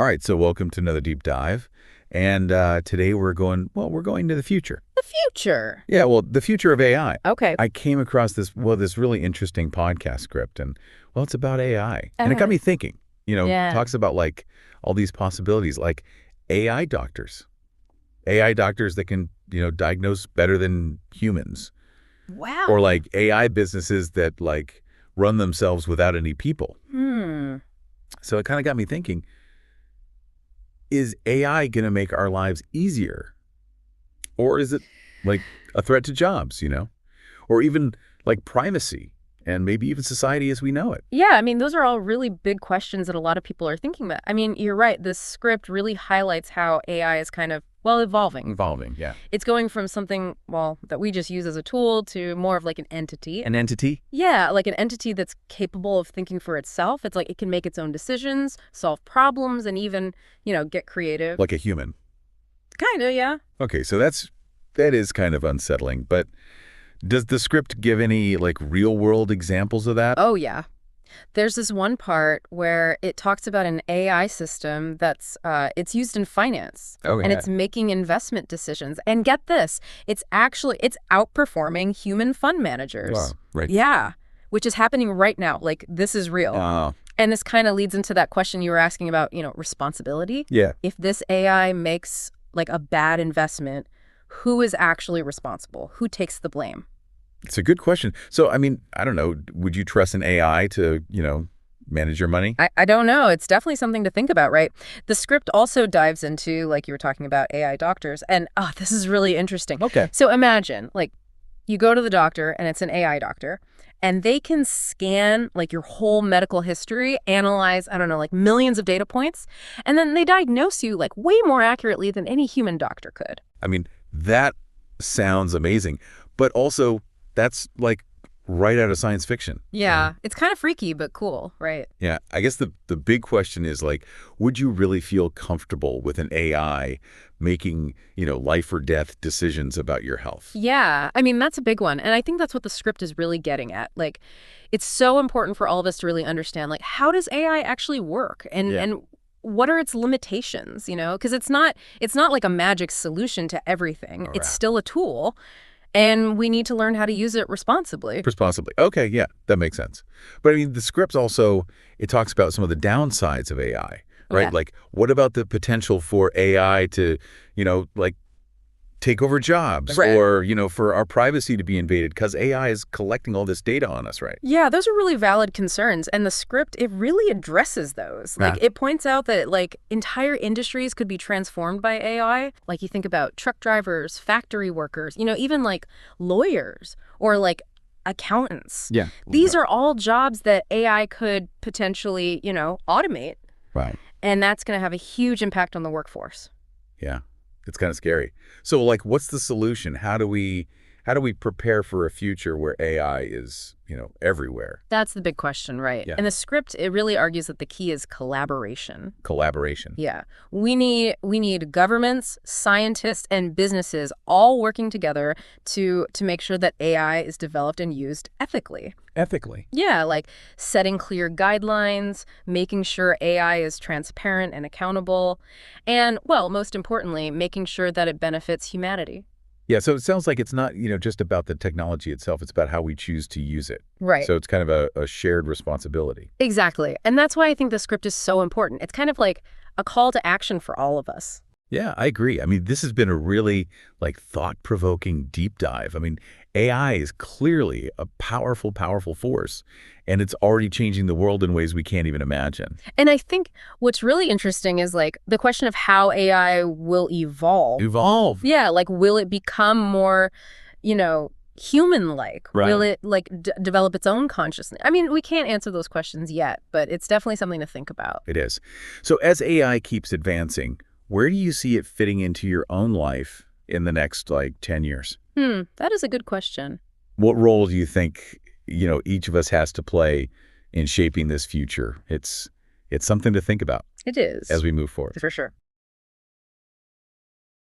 All right, so welcome to another deep dive. And today we're going to the future. The future. Yeah, well, the future of AI. Okay. I came across this really interesting podcast script, and it's about AI. And it got me thinking, Yeah. talks about like all these possibilities, like AI doctors. AI doctors that can, diagnose better than humans. Wow. Or like AI businesses that like run themselves without any people. So it kind of got me thinking, is AI going to make our lives easier? Or is it like a threat to jobs, Or even like privacy and maybe even society as we know it? Yeah, I mean, those are all really big questions that a lot of people are thinking about. I mean, you're right. This script really highlights how AI is kind of, evolving. Evolving, yeah. It's going from something, that we just use as a tool to more of like an entity. An entity? Yeah, like an entity that's capable of thinking for itself. It's like it can make its own decisions, solve problems, and even, get creative. Like a human. Kind of, yeah. Okay, so that is kind of unsettling, but does the script give any like real world examples of that? Oh, yeah. There's this one part where it talks about an AI system that's it's used in finance. Okay. And it's making investment decisions. And get this, it's outperforming human fund managers. Wow, right. Yeah, which is happening right now. Like, this is real. And this kind of leads into that question you were asking about, responsibility. Yeah. If this AI makes like a bad investment, who is actually responsible? Who takes the blame? It's a good question. So, I mean, I don't know, would you trust an AI to, manage your money? I don't know. It's definitely something to think about, right? The script also dives into, like you were talking about, AI doctors. And this is really interesting. Okay. So imagine, like, you go to the doctor and it's an AI doctor, and they can scan, like, your whole medical history, analyze, I don't know, like millions of data points, and then they diagnose you, like, way more accurately than any human doctor could. I mean, that sounds amazing, but also that's like right out of science fiction. Yeah, it's kind of freaky, but cool, right? Yeah, I guess the big question is like, would you really feel comfortable with an AI making, life or death decisions about your health? Yeah, I mean, that's a big one. And I think that's what the script is really getting at. Like, it's so important for all of us to really understand, like, how does AI actually work? And what are its limitations, Because it's not like a magic solution to everything. It's still a tool. And we need to learn how to use it responsibly. Responsibly. Okay, yeah, that makes sense. But I mean, the script also, it talks about some of the downsides of AI, right? Yeah. Like, what about the potential for AI to, like take over jobs Right. or, for our privacy to be invaded because AI is collecting all this data on us, right? Yeah, those are really valid concerns. And the script, it really addresses those. Like, it points out that, like, entire industries could be transformed by AI. Like, you think about truck drivers, factory workers, even, like, lawyers or, like, accountants. Yeah. These are all jobs that AI could potentially, automate. Right. And that's going to have a huge impact on the workforce. Yeah. It's kind of scary. So, like, what's the solution? How do we prepare for a future where AI is, everywhere? That's the big question, right? Yeah. And the script, it really argues that the key is collaboration. Collaboration. Yeah. We need governments, scientists, and businesses all working together to make sure that AI is developed and used ethically. Ethically. Yeah, like setting clear guidelines, making sure AI is transparent and accountable, and, most importantly, making sure that it benefits humanity. Yeah, so it sounds like it's not, just about the technology itself. It's about how we choose to use it. Right. So it's kind of a shared responsibility. Exactly. And that's why I think the script is so important. It's kind of like a call to action for all of us. Yeah, I agree. I mean, this has been a really like thought-provoking deep dive. I mean, AI is clearly a powerful, powerful force, and it's already changing the world in ways we can't even imagine. And I think what's really interesting is like the question of how AI will evolve. Evolve. Yeah, like will it become more, human-like? Right. Will it like develop its own consciousness? I mean, we can't answer those questions yet, but it's definitely something to think about. It is. So as AI keeps advancing, where do you see it fitting into your own life in the next, 10 years? That is a good question. What role do you think, each of us has to play in shaping this future? It's something to think about It is. as we move forward. For sure.